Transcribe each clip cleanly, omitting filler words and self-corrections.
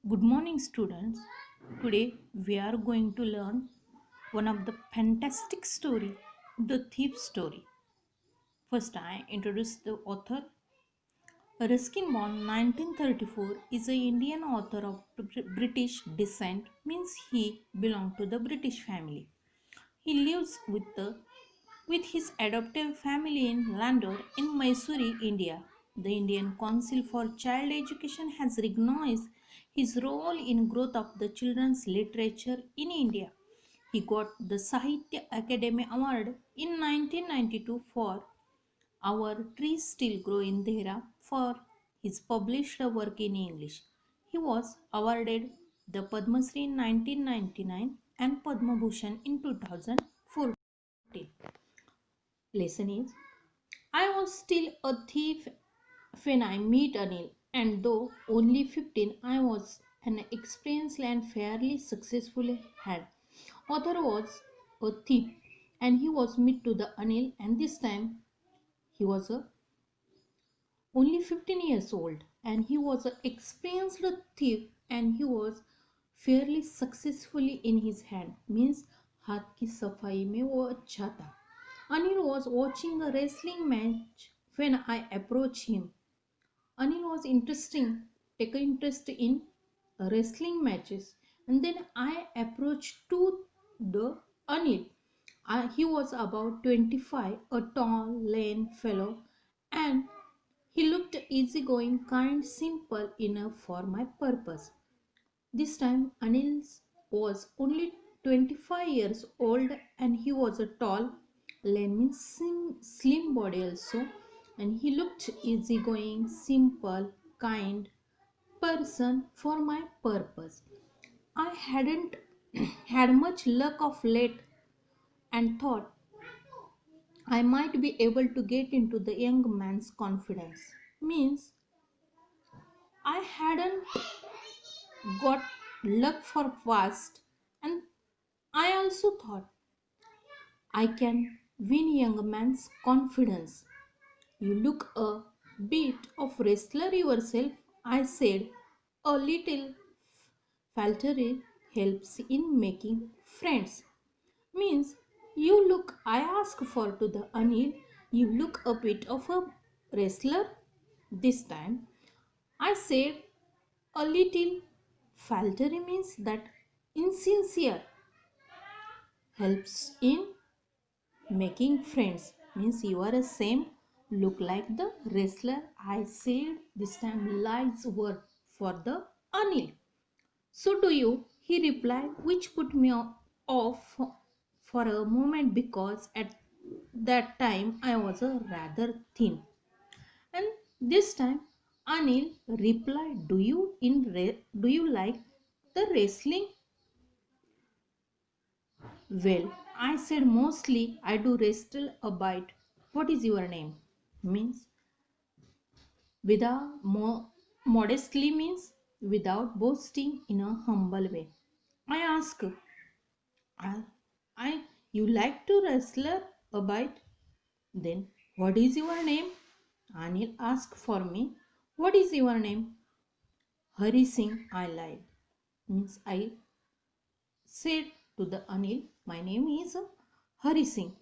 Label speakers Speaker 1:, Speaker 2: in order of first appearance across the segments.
Speaker 1: Good morning, students. Today we are going to learn one of the fantastic story, the thief story. First, I introduce the author. Ruskin Bond, 1934, is an Indian author of British descent, means he belonged to the British family. He lives with his adoptive family in Landor in Mysore, India. The Indian Council for Child Education has recognized his role in growth of the children's literature in India. He got the Sahitya Academy Award in 1992 for Our Trees Still Grow in Dehra for his published work in English. He was awarded the Padma Shri in 1999 and Padma Bhushan in 2014. Lesson is I was still a thief when I met Anil, and though only 15, I was an experienced and fairly successful head. Author was a thief, and he was met to the Anil, and this time he was only 15 years old, and he was an experienced thief, and he was fairly successfully in his hand. Means हाथ की सफाई में वो अच्छा था. Anil was watching a wrestling match when I approached him. Anil was take interest in wrestling matches, and then I approached to the Anil. He was about 25, a tall, lean fellow, and he looked easygoing, kind, simple enough for my purpose. This time Anil was only 25 years old, and he was a tall, lean means slim body also, and he looked easygoing, simple, kind person for my purpose. I hadn't had much luck of late and thought I might be able to get into the young man's confidence. Means I hadn't got luck for fast, and I also thought I can win young man's confidence. You look a bit of wrestler yourself, I said. A little faltering helps in making friends. Means you look, I ask for to the Anil, you look a bit of a wrestler. This time I said a little faltering means that insincere helps in making friends, means you are the same look like the wrestler. I said this time lies word for the Anil. So do you, he replied, which put me off for a moment because at that time I was a rather thin. And this time Anil replied, do you like the wrestling? Well, I said mostly I do wrestle a bite. What is your name? Means without modestly means without boasting in a humble way. I ask, I, you like to wrestle a bite? Then what is your name? Anil asked for me. What is your name? Hari Singh, I lied. Means I said to the Anil, my name is Hari Singh.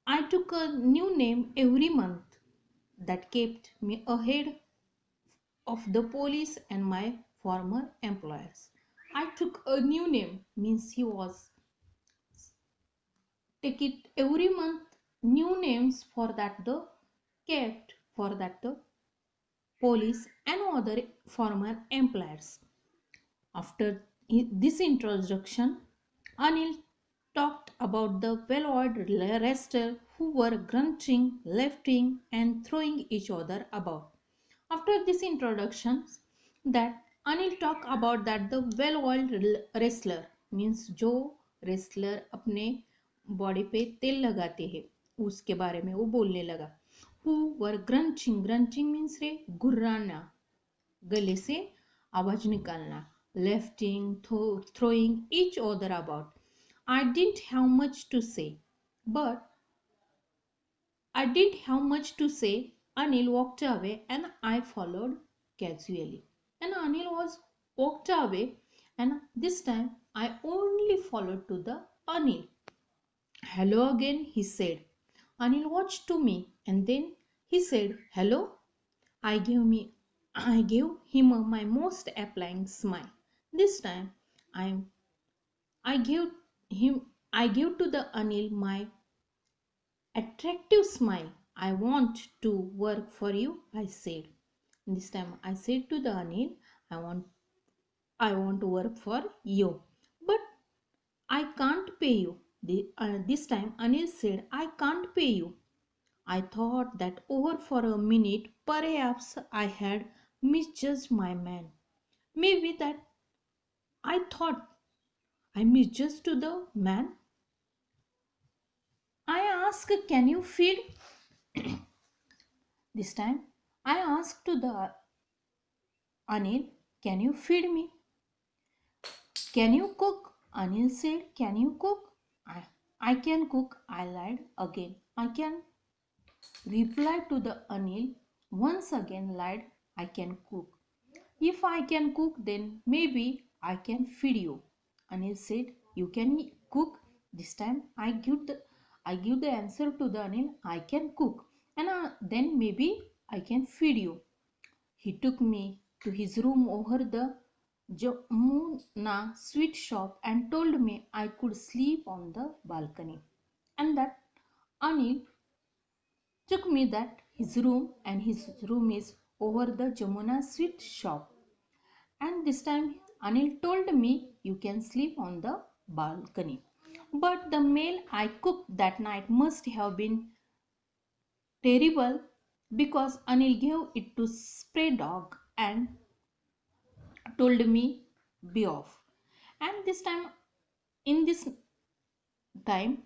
Speaker 1: I took a new name every month that kept me ahead of the police and my former employers. I took a new name means he was take it every month new names for that the kept for that the police and other former employers. After this introduction, Anil talked about the well-oiled wrestlers who were grunting, laughing, and throwing each other about. After this introduction, that Anil talked about that the well-oiled wrestler means जो wrestler अपने body पे तेल लगाते हैं उसके बारे में वो बोलने लगा. Who were grunting, grunting means रे गुर्राना, गले से आवाज निकालना, lifting, throwing each other about. I didn't have much to say, but I didn't have much to say. Anil walked away and I followed casually. And Anil was walked away, and this time I only followed to the Anil. Hello again, he said. Anil watched to me and then he said, Hello. I gave him my most applying smile. This time I I gave I gave to the Anil my attractive smile. I want to work for you, I said. This time I said to the Anil, I want I want to work for you. But I can't pay you. This time Anil said, I can't pay you. I thought that over for a minute, perhaps I had misjudged my man. Maybe that I thought I misjudged to the man. I asked, Can you feed? This time I asked to the Anil, Can you feed me? Can you cook? Anil said, Can you cook? I can cook, I lied again. I can reply to the Anil, once again lied, I can cook. If I can cook, then maybe I can feed you. Anil said, You can cook. This time I give the answer to the Anil, I can cook. And then maybe I can feed you. He took me to his room over the Jamuna sweet shop and told me I could sleep on the balcony. And that Anil took me that his room, and his room is over the Jamuna sweet shop. And this time Anil told me you can sleep on the balcony. But the meal I cooked that night must have been terrible because Anil gave it to stray dog and told me be off. And this time in this time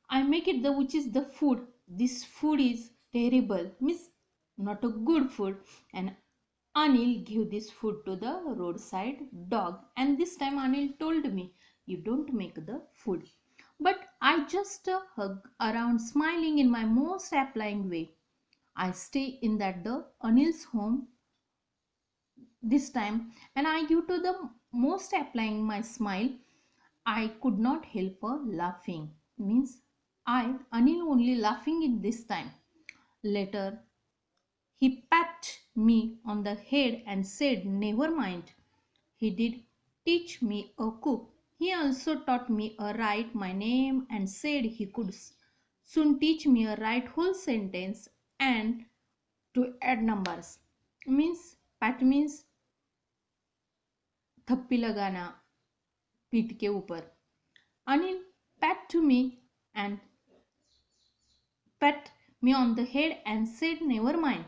Speaker 1: I make it the which is the food. This food is terrible, means not a good food. And Anil gave this food to the roadside dog. And this time Anil told me, You don't make the food. But I just hug around smiling in my most applying way. I stay in that the Anil's home this time and I give to the most applying my smile. I could not help laughing. Means Anil only laughing in this time. Later he patted me on the head and said, Never mind. He did teach me a cook. He also taught me a write my name and said he could soon teach me a write whole sentence and to add numbers. Means pat means थप्पी लगाना पीठ के ऊपर. Anil pat to me and pat me on the head and said, Never mind.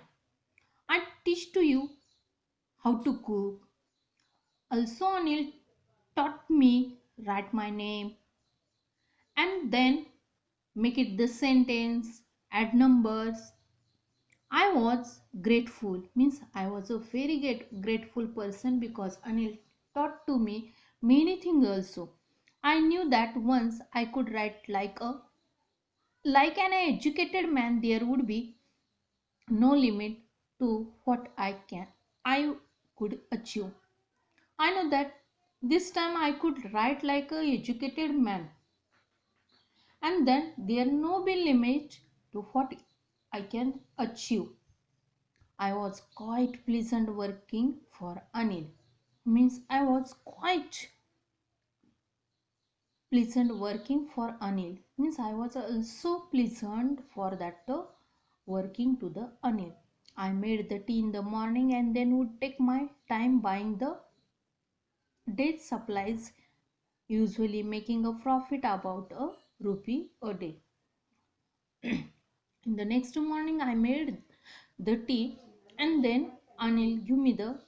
Speaker 1: I teach to you how to cook. Also, Anil taught me write my name and then make it the sentence, add numbers. I was grateful, means I was a very grateful person because Anil taught to me many things also. I knew that once I could write like an educated man, there would be no limit to what I could achieve. I know that this time I could write like a educated man, and then there no be limit to what I can achieve. I was quite pleasant working for Anil. Means I was quite pleasant working for Anil. Means I was also pleasant for that working to the Anil. I made the tea in the morning and then would take my time buying the day's supplies, usually making a profit about a rupee a day. In the next morning I made the tea and then Anil give me the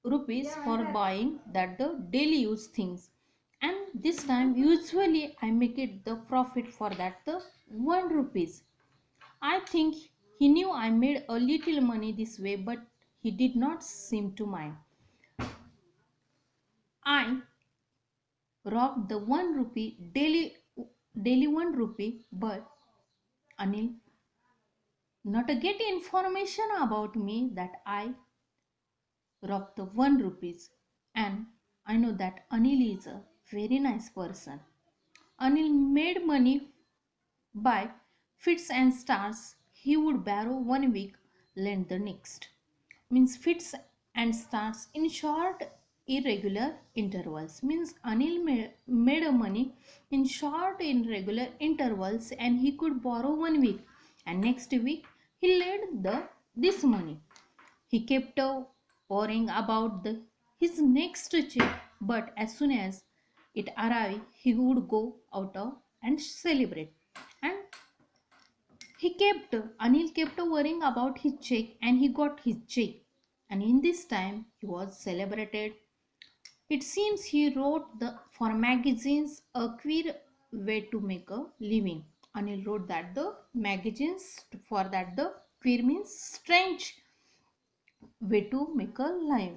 Speaker 1: rupees for buying that the daily use things, and this time usually I make it the profit for that the 1 rupees. I think he knew I made a little money this way, but he did not seem to mind. I rocked the 1 rupee daily 1 rupee, but Anil not get information about me that I rocked the 1 rupees. And I know that Anil is a very nice person. Anil made money by fits and starts. He would borrow 1 week, lend the next. Means fits and starts in short irregular intervals. Means Anil made a money in short irregular intervals, and he could borrow 1 week, and next week he lent the this money. He kept worrying about his next check, but as soon as it arrived, he would go out and celebrate. And Anil kept worrying about his check, and he got his check. And in this time, he was celebrated. It seems he wrote for magazines a queer way to make a living. Anil wrote that the magazines for that the queer means strange way to make a life.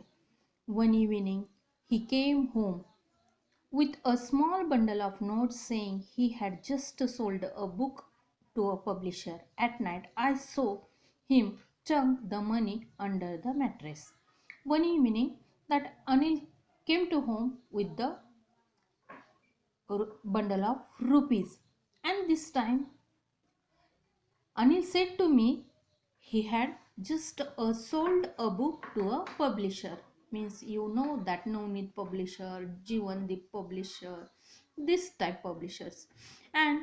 Speaker 1: One evening, he came home with a small bundle of notes saying he had just sold a book to a publisher. At night, I saw him chunk the money under the mattress. One evening, that Anil came to home with the bundle of rupees, and this time Anil said to me he had just sold a book to a publisher. Means you know that Navneet publisher, Jeevandeep publisher, this type publishers. And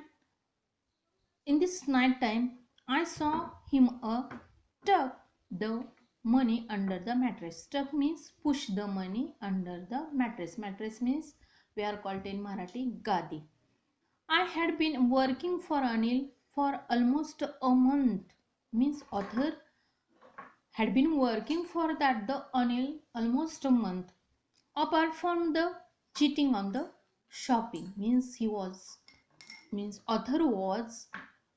Speaker 1: in this night time, I saw him tuck the money under the mattress. Tuck means push the money under the mattress. Mattress means we are called in Marathi gadi. I had been working for Anil for almost a month. Means author had been working for that the Anil almost a month. Apart from the cheating on the shopping, means author was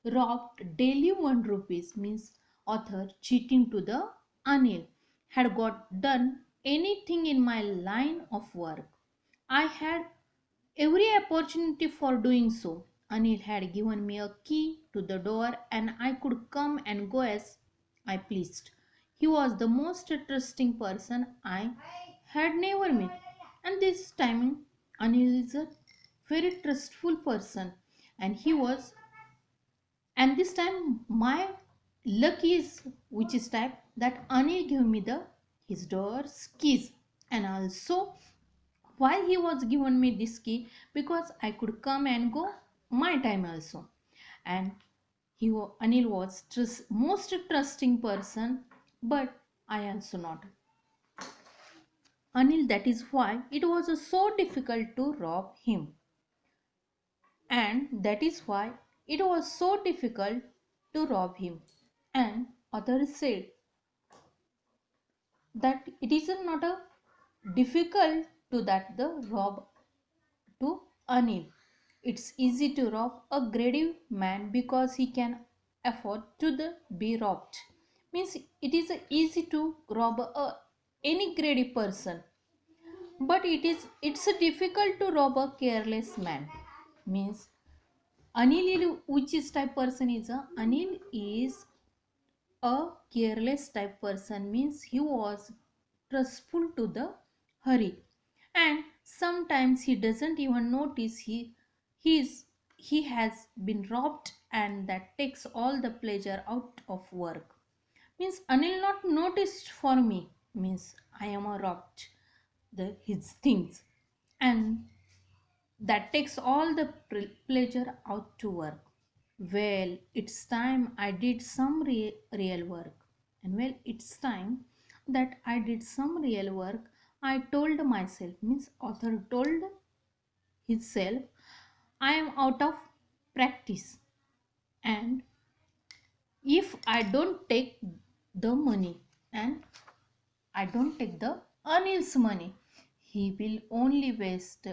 Speaker 1: robbed daily 1 rupees. Means author cheating to the Anil had got done anything in my line of work. I had every opportunity for doing so. Anil had given me a key to the door, and I could come and go as I pleased. He was the most trusting person I had never met. And this time, Anil is a very trustful person, and he was. And this time, my luck is which is type that Anil gave me the his door's keys, and also why he was given me this key, because I could come and go my time also. And Anil was most trusting person, but I also not. Anil, that is why it was so difficult to rob him, and that is why it was so difficult to rob him. And others said that it is not a difficult to that the rob to Anil. It's easy to rob a greedy man because he can afford to be robbed. Means it is easy to rob any greedy person, but it's difficult to rob a careless man. Means which is type person is Anil is a careless type person. Means he was trustful to the hurry, and sometimes he doesn't even notice he has been robbed, and that takes all the pleasure out of work. Means Anil not noticed for me, means I am a robbed his things, and that takes all the pleasure out to work. Well, it's time I did some real work. And well, it's time that I did some real work. I told myself, means author told himself, I am out of practice. And if I don't take the money, and I don't take the Anil's money, he will only waste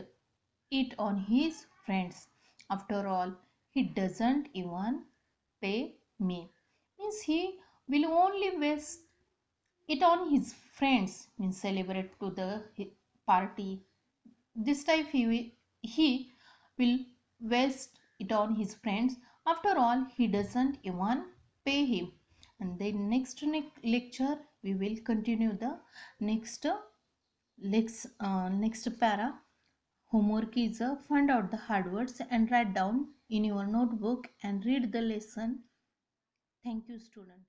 Speaker 1: it on his friends. After all, he doesn't even pay me. Means he will only waste it on his friends. Means celebrate to the party. This time he will waste it on his friends. After all, he doesn't even pay him. And then next lecture we will continue the next Next para. Homework is find out the hard words and write down in your notebook and read the lesson. Thank you, student.